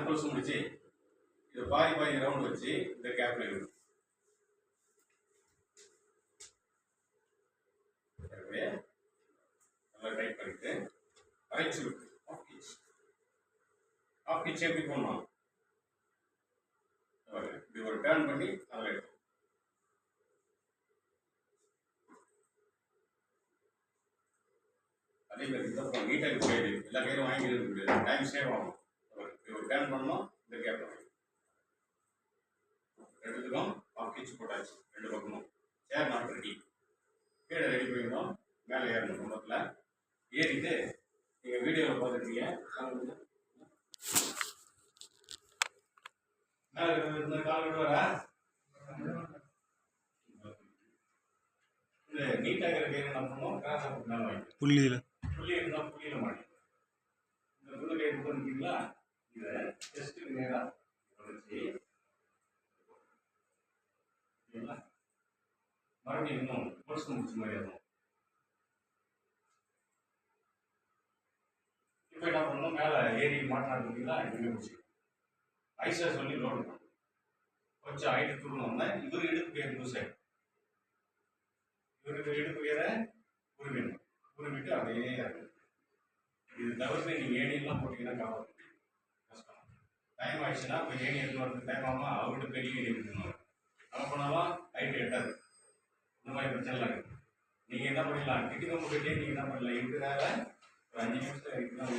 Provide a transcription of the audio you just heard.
கொலுசு முடிச்சு இது பாதி பாதி ரவுண்ட் வச்சு இந்த கேப்ல இருக்கும். நல்லா டைட் பண்ணிட்டு அரைச்சு ஆஃப் கிச் எப்படி போடணும், இப்படி ஒரு டர்ன் பண்ணி அதில் எடுக்கும். அதே மாதிரி இதை நீட்டாக போயிடு எல்லா கையிலும் வாங்கிட்டு டைம் சேவ் ஆகும். இப்படி ஒரு டர்ன் பண்ணணும், இந்த கேப்ல ரெண்டுத்துக்கும் ஆஃப் கிச் போட்டாச்சு. ரெண்டு பக்கமும் சேர் நாட் ரெடி. கீழே ரெடி பண்ணிடணும். மேலே ஏறணும். கும்பத்தில் ஏறிட்டு நீங்கள் வீடியோவில் பார்த்துருக்கீங்க. மேலே இந்த கால் விடுவாரா இது நீட்டாக இருக்கிற என்ன பண்ணுவோம், கிராஸாக போட்டு மேலே வாங்கி புள்ளி இருந்தால் புள்ளியில் மாட்டி இந்த புள்ளி கை கொடுத்துருக்கீங்களா, இதை ஜஸ்ட்டுக்கு நேராக வச்சு மறுபடியும் இன்னும் கொலுசு முடிச்ச மாதிரி ஆகும். இப்போ என்ன பண்ணணும், மேலே ஏறி மாட்டினா இதுவே முடிச்சு ஐஸாக சொல்லி லோடு பண்ணணும். கொஞ்சம் ஹைட்டு தூக்கணும்னா இவர் இடுப்பு ஏற லூஸ் ஆகிடும். இவருக்கு இடுப்பு ஏற உருவிட்டு அப்படியே இறங்கும். இது தவிர்த்து நீங்கள் ஏணியெல்லாம் போட்டிங்கன்னா காப்பாற்ற கஷ்டம். டைம் ஆயிடுச்சுன்னா இப்போ ஏணி எடுத்து வரது டைம் ஆகாமல் அவர்கிட்ட பெரிய ஏணி எடுக்கணும். நம்ம போனாலும் ஹைட்டு எட்டாது. இந்த மாதிரி பிரச்சனைலாம் இருக்குது. நீங்கள் என்ன பண்ணிடலாம், கிட்டிங்க போட்டுட்டே நீங்கள் என்ன பண்ணலாம், இருக்கிறதால ஒரு 5 நிமிஷத்தில் இருக்குதான்.